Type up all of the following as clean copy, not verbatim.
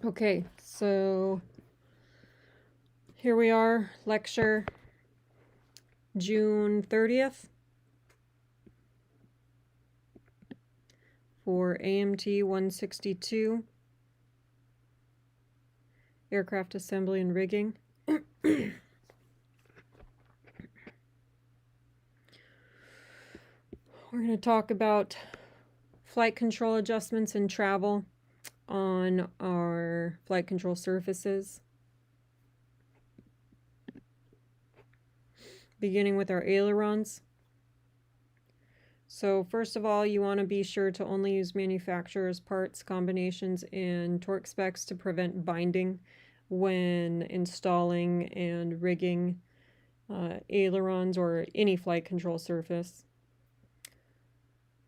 Okay, so here we are, lecture June 30th for AMT 162, Aircraft Assembly and Rigging. We're going to talk about flight control adjustments and travel on our flight control surfaces. Beginning with our ailerons. So first of all, you want to be sure to only use manufacturer's parts, combinations, and torque specs to prevent binding when installing and rigging ailerons or any flight control surface.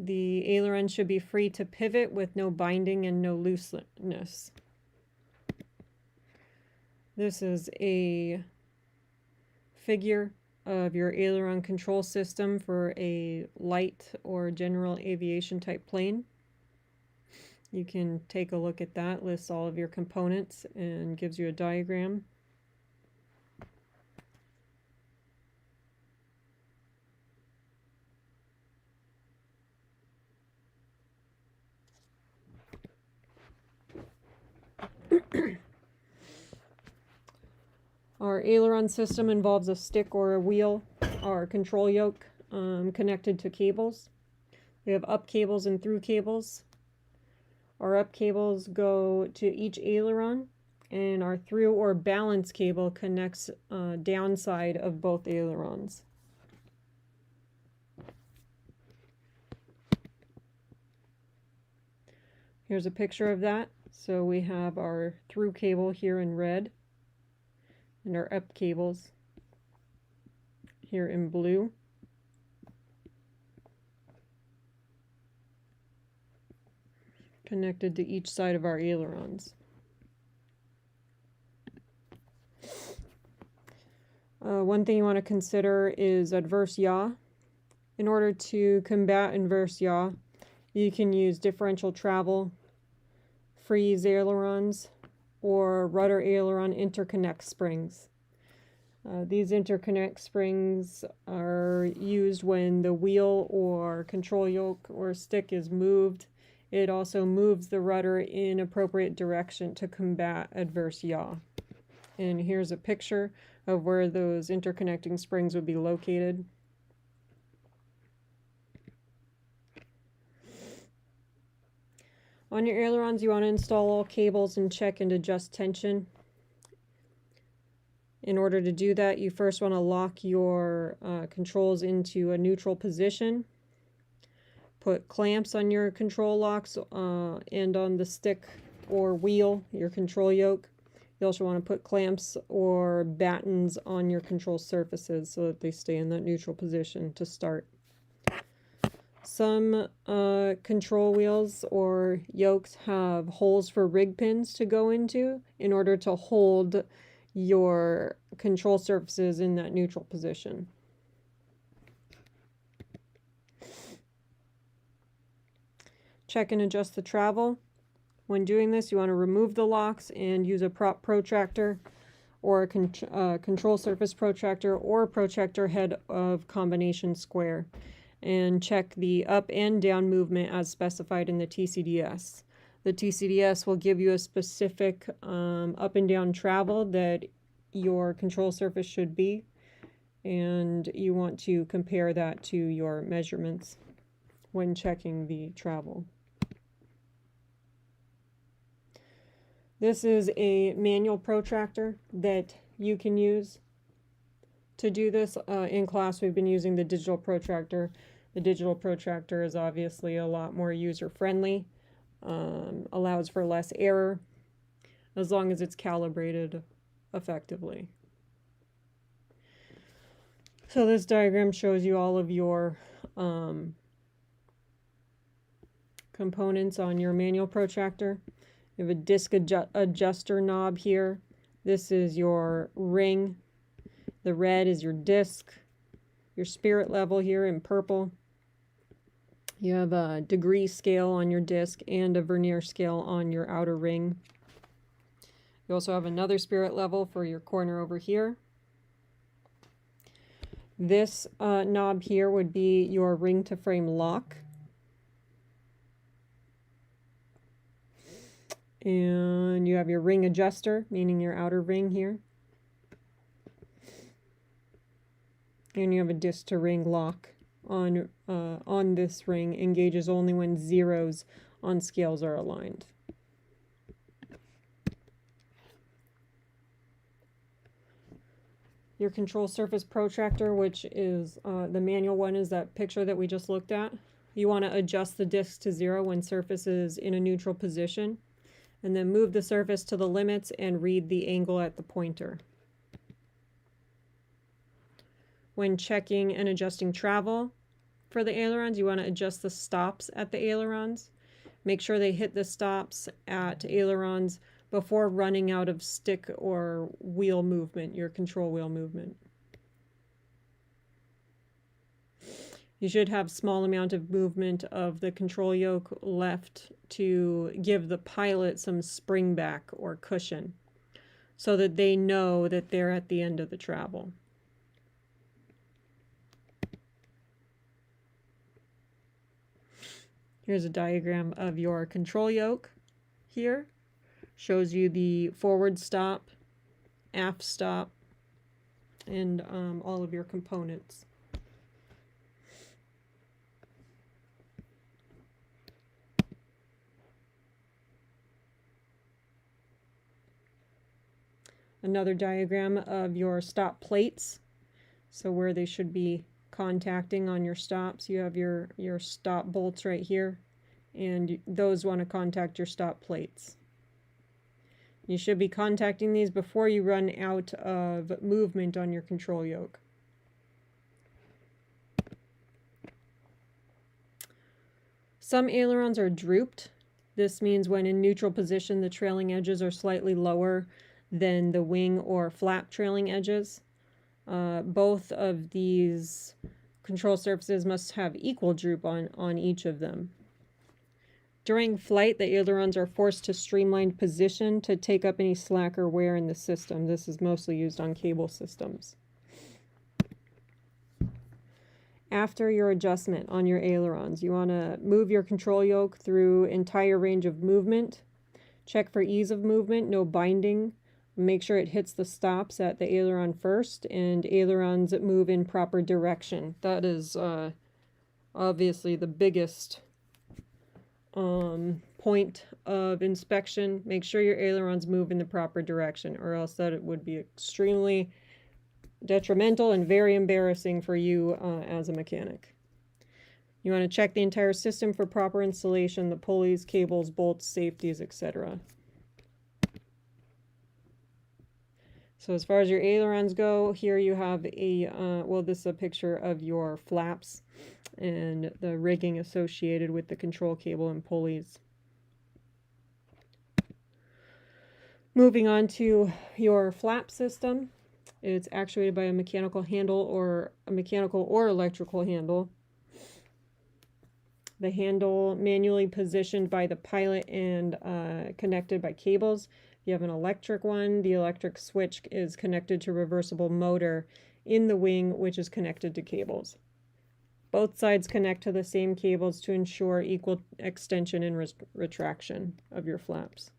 The aileron should be free to pivot with no binding and no looseness. This is a figure of your aileron control system for a light or general aviation type plane. You can take a look at that, lists all of your components and gives you a diagram. Our aileron system involves a stick or a wheel or control yoke connected to cables. We have up cables and through cables. Our up cables go to each aileron, and our through or balance cable connects downside of both ailerons. Here's a picture of that. So we have our through cable here in red, and our up cables here in blue. Connected to each side of our ailerons. One thing you want to consider is adverse yaw. In order to combat adverse yaw, you can use differential travel, freeze ailerons, or rudder aileron interconnect springs. These interconnect springs are used when the wheel or control yoke or stick is moved. It also moves the rudder in appropriate direction to combat adverse yaw. And here's a picture of where those interconnecting springs would be located. On your ailerons, you want to install all cables and check and adjust tension. In order to do that, you first want to lock your controls into a neutral position. Put clamps on your control locks and on the stick or wheel, your control yoke. You also want to put clamps or battens on your control surfaces so that they stay in that neutral position to start. Some control wheels or yokes have holes for rig pins to go into in order to hold your control surfaces in that neutral position. Check and adjust the travel. When doing this, you want to remove the locks and use a prop protractor or a control surface protractor or a protractor head of combination square, and check the up and down movement as specified in the TCDS. The TCDS will give you a specific up and down travel that your control surface should be, and you want to compare that to your measurements when checking the travel. This is a manual protractor that you can use. To do this in class, we've been using the digital protractor. The digital protractor is obviously a lot more user-friendly, allows for less error, as long as it's calibrated effectively. So this diagram shows you all of your components on your manual protractor. You have a disc adjuster knob here. This is your ring. The red is your disc. Your spirit level here in purple. You have a degree scale on your disc and a vernier scale on your outer ring. You also have another spirit level for your corner over here. This knob here would be your ring to frame lock. And you have your ring adjuster, meaning your outer ring here. And you have a disc to ring lock on this ring. Engages only when zeros on scales are aligned. Your control surface protractor, which is the manual one, is that picture that we just looked at. You want to adjust the disc to 0 when surface is in a neutral position, and then move the surface to the limits and read the angle at the pointer. When checking and adjusting travel for the ailerons, you want to adjust the stops at the ailerons. Make sure they hit the stops at ailerons before running out of stick or wheel movement, your control wheel movement. You should have small amount of movement of the control yoke left to give the pilot some spring back or cushion so that they know that they're at the end of the travel. Here's a diagram of your control yoke here. Shows you the forward stop, aft stop, and all of your components. Another diagram of your stop plates, so where they should be contacting on your stops. You have your stop bolts right here, and those want to contact your stop plates. You should be contacting these before you run out of movement on your control yoke. Some ailerons are drooped. This means when in neutral position, the trailing edges are slightly lower than the wing or flap trailing edges. Both of these control surfaces must have equal droop on each of them. During flight, the ailerons are forced to streamlined position to take up any slack or wear in the system. This is mostly used on cable systems. After your adjustment on your ailerons, you want to move your control yoke through entire range of movement. Check for ease of movement, no binding. Make sure it hits the stops at the aileron first, and ailerons move in proper direction. That is obviously the biggest point of inspection. Make sure your ailerons move in the proper direction, or else that it would be extremely detrimental and very embarrassing for you as a mechanic. You want to check the entire system for proper installation, the pulleys, cables, bolts, safeties, etc. So as far as your ailerons go, here you have a, well, this is a picture of your flaps and the rigging associated with the control cable and pulleys. Moving on to your flap system. It's actuated by a mechanical handle or a mechanical or electrical handle. The handle manually positioned by the pilot and connected by cables. If you have an electric one, the electric switch is connected to a reversible motor in the wing, which is connected to cables. Both sides connect to the same cables to ensure equal extension and retraction of your flaps.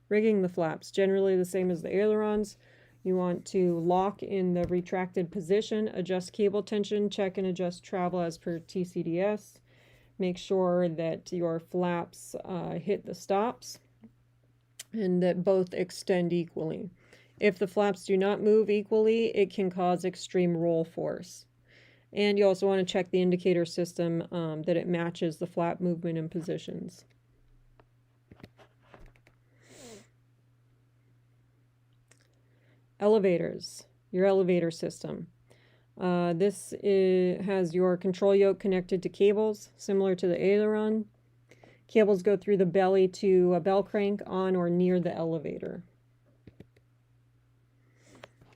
Rigging the flaps, generally the same as the ailerons. You want to lock in the retracted position, adjust cable tension, check and adjust travel as per TCDS. Make sure that your flaps hit the stops and that both extend equally. If the flaps do not move equally, it can cause extreme roll force. And you also want to check the indicator system that it matches the flap movement and positions. Elevators, your elevator system. This has your control yoke connected to cables, similar to the aileron. Cables go through the belly to a bell crank on or near the elevator.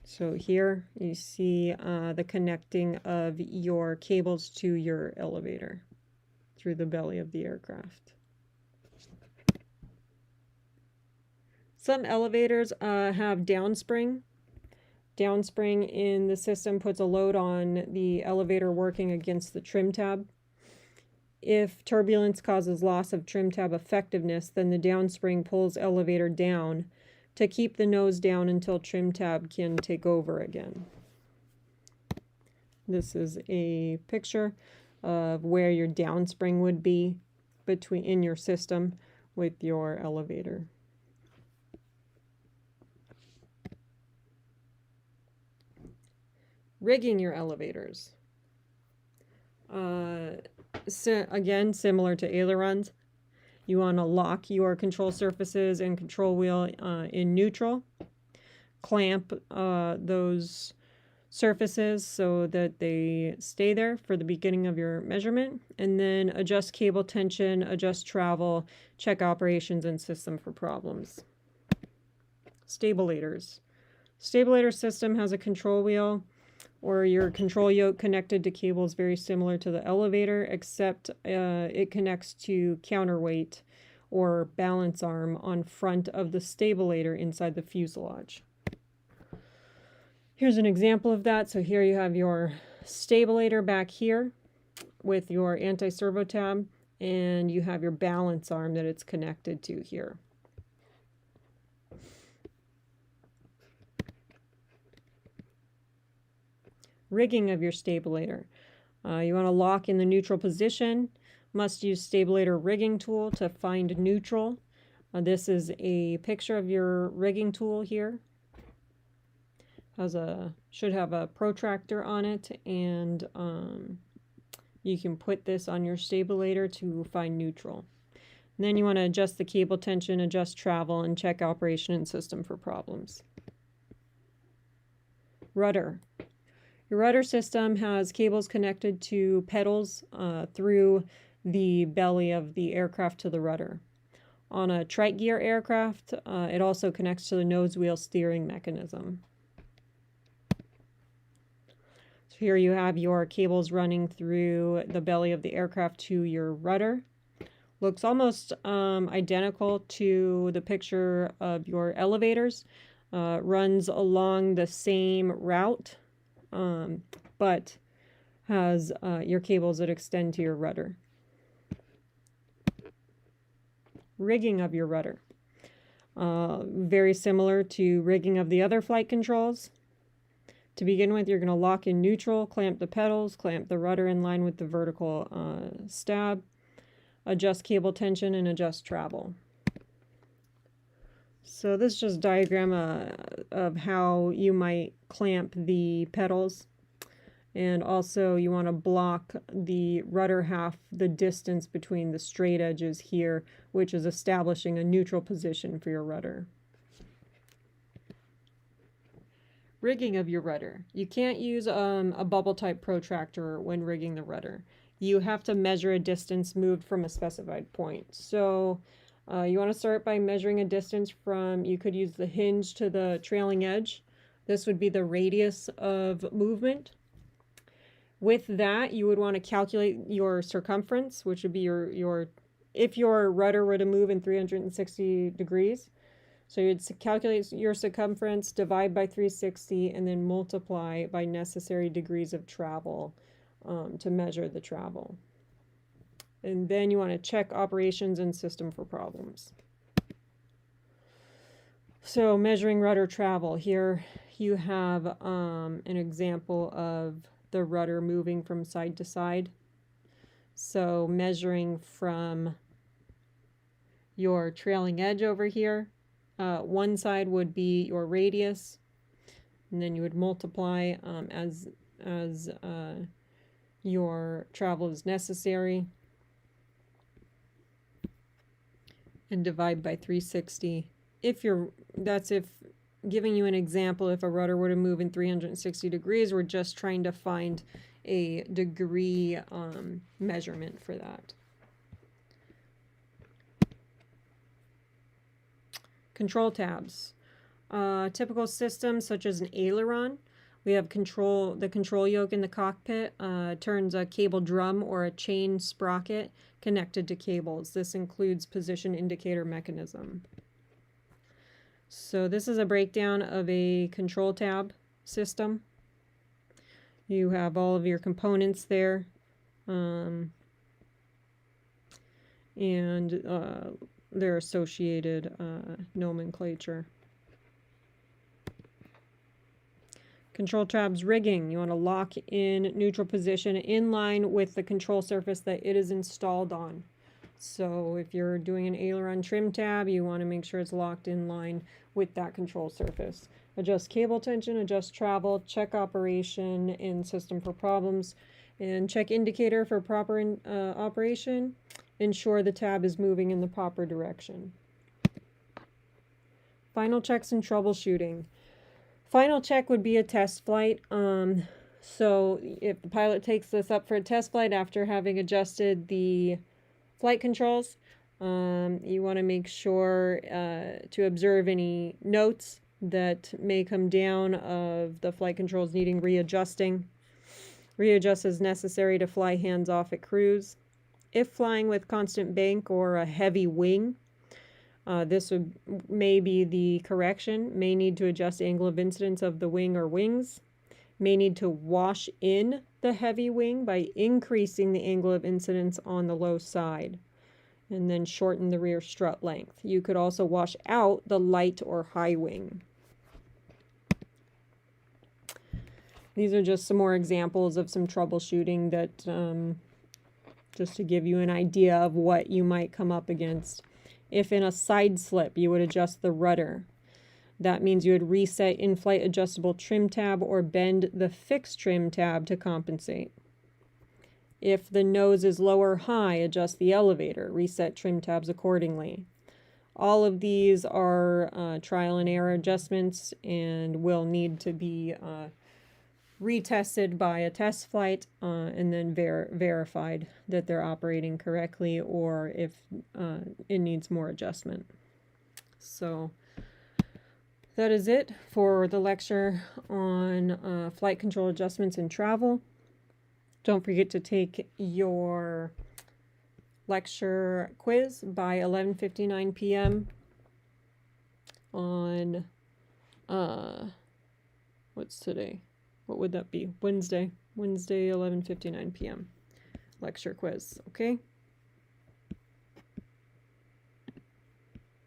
So here you see the connecting of your cables to your elevator through the belly of the aircraft. Some elevators have downspring. Downspring in the system puts a load on the elevator working against the trim tab. If turbulence causes loss of trim tab effectiveness, then the downspring pulls elevator down to keep the nose down until trim tab can take over again. This is a picture of where your downspring would be in your system with your elevator. Rigging your elevators. Again, similar to ailerons, you want to lock your control surfaces and control wheel in neutral. Clamp those surfaces so that they stay there for the beginning of your measurement, and then adjust cable tension, adjust travel, check operations and system for problems. Stabilators. Stabulator system has a control wheel or your control yoke connected to cables very similar to the elevator, except it connects to counterweight or balance arm on front of the stabilator inside the fuselage. Here's an example of that. So here you have your stabilator back here with your anti-servo tab, and you have your balance arm that it's connected to here. Rigging of your stabilator. You want to lock in the neutral position. Must use stabilator rigging tool to find neutral. This is a picture of your rigging tool here. Should have a protractor on it, and you can put this on your stabilator to find neutral. And then you want to adjust the cable tension, adjust travel, and check operation and system for problems. Rudder. Your rudder system has cables connected to pedals through the belly of the aircraft to the rudder. On a trike gear aircraft, it also connects to the nose wheel steering mechanism. So here you have your cables running through the belly of the aircraft to your rudder. Looks almost identical to the picture of your elevators. Runs along the same route, but has your cables that extend to your rudder. Rigging of your rudder. Very similar to rigging of the other flight controls. To begin with, you're going to lock in neutral, clamp the pedals, clamp the rudder in line with the vertical stab, adjust cable tension, and adjust travel. So this is just a diagram of how you might clamp the pedals. And also you want to block the rudder half, the distance between the straight edges here, which is establishing a neutral position for your rudder. Rigging of your rudder. You can't use a bubble type protractor when rigging the rudder. You have to measure a distance moved from a specified point. So you want to start by measuring a distance from, you could use the hinge to the trailing edge. This would be the radius of movement. With that, you would want to calculate your circumference, which would be if your rudder were to move in 360 degrees. So you'd calculate your circumference, divide by 360, and then multiply by necessary degrees of travel to measure the travel. And then you want to check operations and system for problems. So measuring rudder travel. Here you have an example of the rudder moving from side to side. So measuring from your trailing edge over here, one side would be your radius, and then you would multiply as your travel is necessary, and divide by 360. That's if giving you an example, if a rudder were to move in 360 degrees, we're just trying to find a degree measurement for that. Control tabs. Typical systems such as an aileron. We have the control yoke in the cockpit turns a cable drum or a chain sprocket connected to cables. This includes position indicator mechanism. So this is a breakdown of a control tab system. You have all of your components there, and their associated nomenclature. Control tab's rigging. You want to lock in neutral position in line with the control surface that it is installed on. So if you're doing an aileron trim tab, you want to make sure it's locked in line with that control surface. Adjust cable tension, adjust travel, check operation and system for problems, and check indicator for proper operation. Ensure the tab is moving in the proper direction. Final checks and troubleshooting. Final check would be a test flight. So if the pilot takes this up for a test flight after having adjusted the flight controls, you want to make sure to observe any notes that may come down of the flight controls needing readjusting. Readjust as necessary to fly hands off at cruise. If flying with constant bank or a heavy wing, this may be the correction. May need to adjust angle of incidence of the wing or wings. May need to wash in the heavy wing by increasing the angle of incidence on the low side, and then shorten the rear strut length. You could also wash out the light or high wing. These are just some more examples of some troubleshooting that just to give you an idea of what you might come up against. If in a side slip, you would adjust the rudder. That means you would reset in-flight adjustable trim tab or bend the fixed trim tab to compensate. If the nose is low or high, adjust the elevator. Reset trim tabs accordingly. All of these are trial and error adjustments and will need to be retested by a test flight and then verified that they're operating correctly, or if it needs more adjustment. So that is it for the lecture on flight control adjustments in travel. Don't forget to take your lecture quiz by 11:59 p.m. on what's today? What would that be? Wednesday, 11:59 p.m. lecture quiz, okay?